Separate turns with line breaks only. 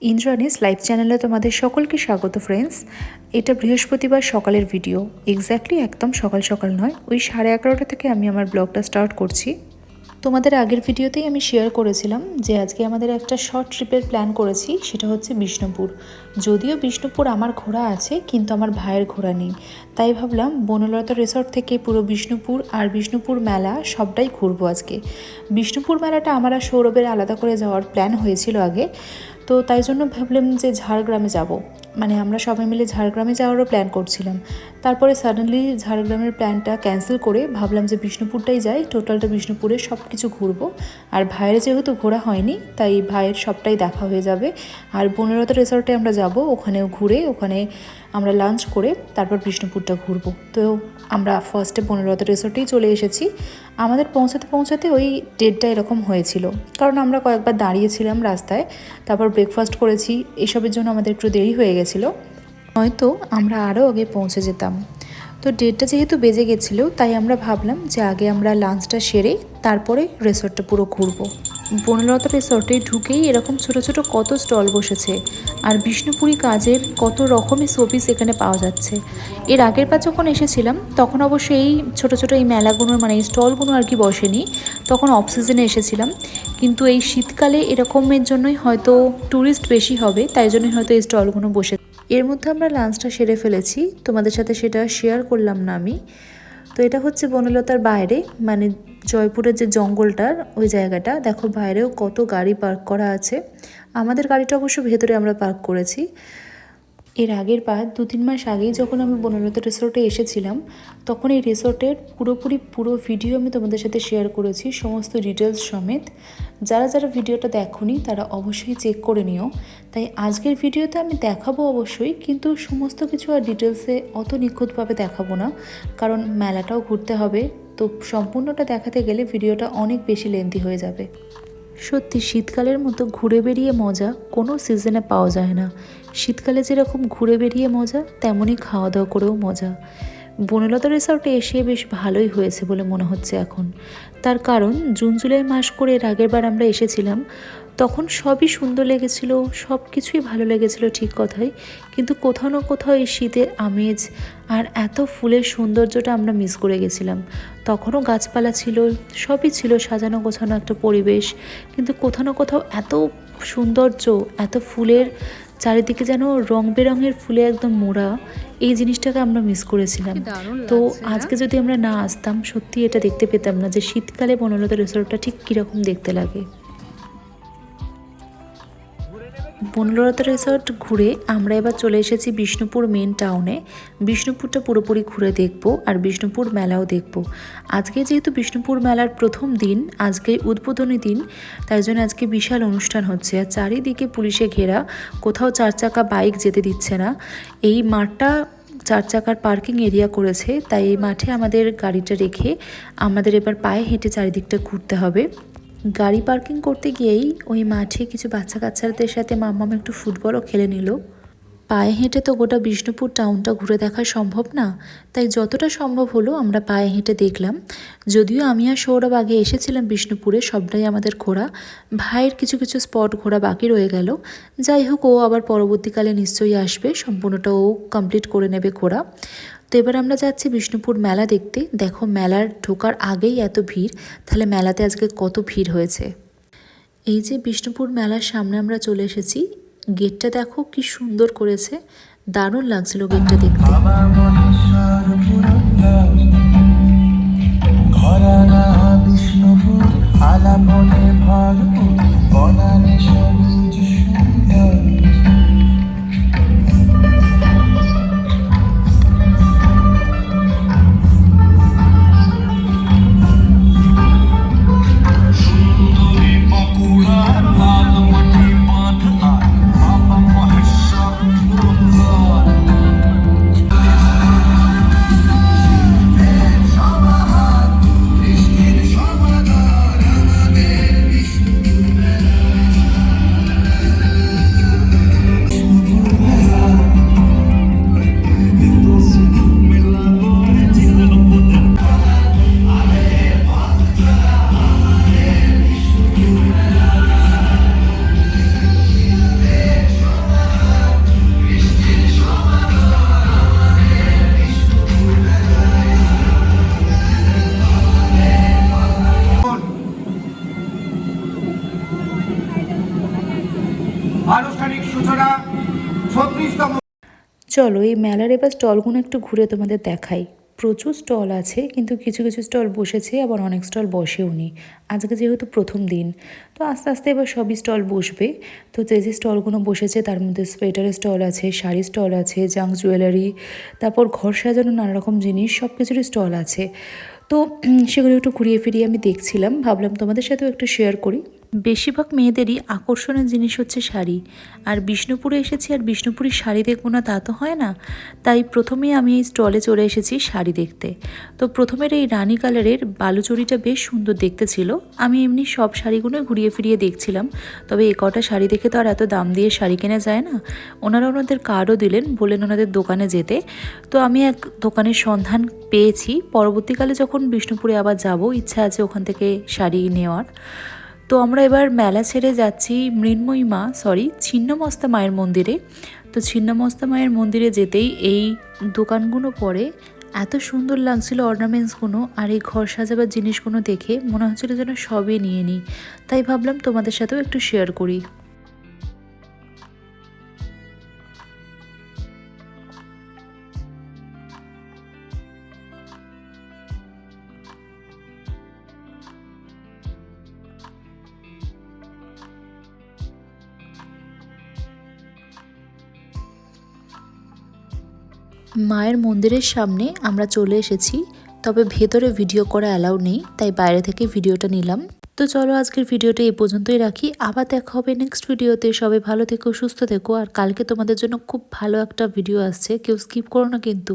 Indrani's live চ্যানেলে তোমাদের সকলকে স্বাগত ফ্রেন্ডস। এটা বৃহস্পতিবার সকালের ভিডিও, এক্স্যাক্টলি একদম সকাল সকাল নয়, ওই 11:30 থেকে আমি আমার ব্লগটা স্টার্ট করছি। তোমাদের আগের ভিডিওতেই আমি শেয়ার করেছিলাম যে আজকে আমাদের একটা শর্ট ট্রিপের প্ল্যান করেছি, সেটা হচ্ছে বিষ্ণুপুর। যদিও বিষ্ণুপুর আমার ঘোরা আছে, কিন্তু আমার ভাইয়ের ঘোরা নেই, তাই ভাবলাম বনলতা রিসর্ট থেকে পুরো বিষ্ণুপুর আর বিষ্ণুপুর মেলা সবটাই ঘুরবো আজকে। বিষ্ণুপুর মেলাটা আমার আর সৌরভের আলাদা করে যাওয়ার প্ল্যান হয়েছিল আগে, তো তাই জন্য ভাবলাম যে ঝাড়গ্রামে যাব, মানে আমরা সবাই মিলে ঝাড়গ্রামে যাওয়ারও প্ল্যান করছিলাম। তারপরে সাডেনলি ঝাড়গ্রামের প্ল্যানটা ক্যান্সেল করে ভাবলাম যে বিষ্ণুপুরটাই যাই, টোটালটা বিষ্ণুপুরে সব কিছু ঘুরবো। আর ভাইয়ের যেহেতু ঘোরা হয়নি, তাই ভাইয়ের সবটাই দেখা হয়ে যাবে। আর বনলতা রিসর্টে আমরা যাব, ওখানেও ঘুরে ওখানে আমরা লাঞ্চ করে তারপর বিষ্ণুপুরটা ঘুরবো। তো আমরা ফার্স্টে বনলতা রিসর্টেই চলে এসেছি। আমাদের পৌঁছাতে ওই 1:30 এরকম হয়েছিল, কারণ আমরা কয়েকবার দাঁড়িয়েছিলাম রাস্তায়, তারপর ব্রেকফাস্ট করেছি, এসবের জন্য আমাদের একটু দেরি হয়ে গেছিলো, হয়তো আমরা আরও আগে পৌঁছে যেতাম। তো 1:30 যেহেতু বেজে গেছিলো, তাই আমরা ভাবলাম যে আগে আমরা লাঞ্চটা সেরে তারপরে রিসর্টটা পুরো ঘুরবো। বনলতা রিসর্টে ঢুকেই এরকম ছোট ছোট কত স্টল বসেছে, আর বিষ্ণুপুরি কাজের কত রকমের শোপিস এখানে পাওয়া যাচ্ছে। এর আগের বার যখন এসেছিলাম তখন অবশ্য এই ছোটো ছোটো এই মেলাগুলো, মানে এই স্টলগুলো আর কি বসেনি, তখন অফ সিজনে এসেছিলাম। কিন্তু এই শীতকালে এরকমের জন্যই হয়তো ট্যুরিস্ট বেশি হবে, তাই জন্যই হয়তো এই স্টলগুলো বসে। এর মধ্যে আমরা লাঞ্চটা সেরে ফেলেছি, তোমাদের সাথে সেটা শেয়ার করলাম না আমি। তো এটা হচ্ছে বনলতার বাইরে, মানে জয়পুরের যে জঙ্গলটার ওই জায়গাটা, দেখো বাইরেও কত গাড়ি পার্ক করা আছে। আমাদের গাড়িটা অবশ্য ভেতরে আমরা পার্ক করেছি। এর আগের বার 2-3 মাস আগেই যখন আমি বনলতা রিসোর্টে এসেছিলাম, তখন এই রিসোর্টের পুরো ভিডিও আমি তোমাদের সাথে শেয়ার করেছি, সমস্ত ডিটেলস সমেত। যারা যারা ভিডিওটা দেখোনি তারা অবশ্যই চেক করে নিও। তাই আজকের ভিডিওতে আমি দেখাবো অবশ্যই, কিন্তু সমস্ত কিছু আর ডিটেলসে অত নিখুঁতভাবে দেখাবো না, কারণ মেলাটাও ঘুরতে হবে। তো সম্পূর্ণটা দেখাতে গেলে ভিডিওটা অনেক বেশি লেন্থি হয়ে যাবে। সত্যি শীতকালের মতো ঘুরে বেরিয়ে মজা কোনো সিজনে পাওয়া যায় না। শীতকালে যেরকম ঘুরে বেরিয়ে মজা, তেমনই খাওয়া দাওয়া করেও মজা। বনলতা রিসর্টে এসে বেশ ভালোই হয়েছে বলে মনে হচ্ছে এখন। তার কারণ জুন জুলাই মাস করে এর আগের বার আমরা এসেছিলাম, তখন সবই সুন্দর লেগেছিল, সব কিছুই ভালো লেগেছিল, ঠিক কথাই। কিন্তু কোথাও না কোথাও এই শীতের আমেজ আর এত ফুলের সৌন্দর্যটা আমরা মিস করে গেছিলাম। তখনও গাছপালা ছিল, সবই ছিল, সাজানো গোছানো একটা পরিবেশ, কিন্তু কোথাও না কোথাও এত সৌন্দর্য, এত ফুলের চারিদিকে যেন রং বেরঙের ফুলে একদম মোড়া, এই জিনিসটাকে আমরা মিস করেছিলাম। তো আজকে যদি আমরা না আসতাম, সত্যি এটা দেখতে পেতাম না যে শীতকালে বনলতা রিসর্টটা ঠিক কীরকম দেখতে লাগে। বনলতা রিসর্ট ঘুরে আমরা এবার চলে এসেছি বিষ্ণুপুর মেন টাউনে। বিষ্ণুপুরটা পুরোপুরি ঘুরে দেখব, আর বিষ্ণুপুর মেলাও দেখব। আজকে যেহেতু বিষ্ণুপুর মেলার প্রথম দিন, আজকে উদ্বোধনী দিন, তাই জন্য আজকে বিশাল অনুষ্ঠান হচ্ছে। আর চারিদিকে পুলিশে ঘেরা, কোথাও 4 চাকা বাইক যেতে দিচ্ছে না। এই মাঠটা 4 চাকার পার্কিং এরিয়া করেছে, তাই এই মাঠে আমাদের গাড়িটা রেখে আমাদের এবার পায়ে হেঁটে চারিদিকটা ঘুরতে হবে। গাড়ি পার্কিং করতে গিয়েই ওই মাঠে কিছু বাচ্চা কাচ্চাদের সাথে মাম্মাম একটু ফুটবলও খেলে নিল। পায়ে হেঁটে তো গোটা বিষ্ণুপুর টাউনটা ঘুরে দেখা সম্ভব না, তাই যতটা সম্ভব হলো আমরা পায়ে হেঁটে দেখলাম। যদিও আমি আর সৌরভ আগে এসেছিলাম বিষ্ণুপুরে, সবটাই আমাদের ঘোরা। ভাইয়ের কিছু কিছু স্পট ঘোরা বাকি রয়ে গেল। যাই হোক, ও আবার পরবর্তীকালে নিশ্চয়ই আসবে, সম্পূর্ণটা ও কমপ্লিট করে নেবে ঘোরা। তো এবার আমরা যাচ্ছি বিষ্ণুপুর মেলা দেখতে। দেখো মেলার ঢোকার আগেই এত ভিড়, তাহলে মেলাতে আজকে কত ভিড় হয়েছে। এই যে বিষ্ণুপুর মেলার সামনে আমরা চলে এসেছি, গেটটা দেখো কি সুন্দর করেছে, দারুণ লাগছিল গেটটা দেখতে।
আনুষ্ঠানিক সূচনা 36তম।
চলো এই মেলার এবার স্টলগুলো একটু ঘুরে তোমাদের দেখাই। প্রচুর স্টল আছে, কিন্তু কিছু কিছু স্টল বসেছে, আবার অনেক স্টল বসেও নি। আজকে যেহেতু প্রথম দিন, তো আস্তে আস্তে এবার সবই স্টল বসবে। তো যে যে স্টলগুলো বসেছে তার মধ্যে সোয়েটারের স্টল আছে, শাড়ির স্টল আছে, জাঙ্ক জুয়েলারি, তারপর ঘর সাজানো নানা রকম জিনিস, সব কিছুরই স্টল আছে। তো সেগুলো একটু ঘুরিয়ে ফিরিয়ে আমি দেখছিলাম, ভাবলাম তোমাদের সাথেও একটু শেয়ার করি। বেশিরভাগ মেয়েদেরই আকর্ষণের জিনিস হচ্ছে শাড়ি। আর বিষ্ণুপুরে এসেছি, আর বিষ্ণুপুরের শাড়ি দেখবো না তা তো হয় না। তাই প্রথমেই আমি এই স্টলে চলে এসেছি শাড়ি দেখতে। তো প্রথমের এই রানী কালারের বালুচরিটা বেশ সুন্দর দেখতে ছিল। আমি এমনি সব শাড়িগুলো ঘুরিয়ে ফিরিয়ে দেখছিলাম, তবে এ কটা শাড়ি দেখে তো আর এত দাম দিয়ে শাড়ি কেনা যায় না। ওনারা ওনাদের কার্ডও দিলেন, বললেন ওনাদের দোকানে যেতে। তো আমি এক দোকানের সন্ধান পেয়েছি। পরবর্তীকালে যখন বিষ্ণুপুরে আবার যাব, ইচ্ছা আছে ওখান থেকে শাড়ি নেওয়ার। তো আমরা এবার মেলা ছেড়ে যাচ্ছি ছিন্নমস্তা মায়ের মন্দিরে। তো ছিন্নমস্তা মায়ের মন্দিরে যেতেই এই দোকানগুলো পরে এত সুন্দর লাগছিল অর্নামেন্টসগুলো, আর এই ঘর সাজাবার জিনিসগুলো দেখে মনে হচ্ছিল যেন সবই নিয়ে নিই। তাই ভাবলাম তোমাদের সাথেও একটু শেয়ার করি। মায়ের মন্দিরের সামনে আমরা চলে এসেছি, তবে ভেতরে ভিডিও করা অ্যালাউ নেই, তাই বাইরে থেকে ভিডিওটা নিলাম। তো চলো আজকের ভিডিওটা এই পর্যন্তই রাখি, আবার দেখা হবে নেক্সট ভিডিওতে। সবাই ভালো থেকো, সুস্থ থেকো, আর কালকে তোমাদের জন্য খুব ভালো একটা ভিডিও আসছে, কেউ স্কিপ করো না কিন্তু।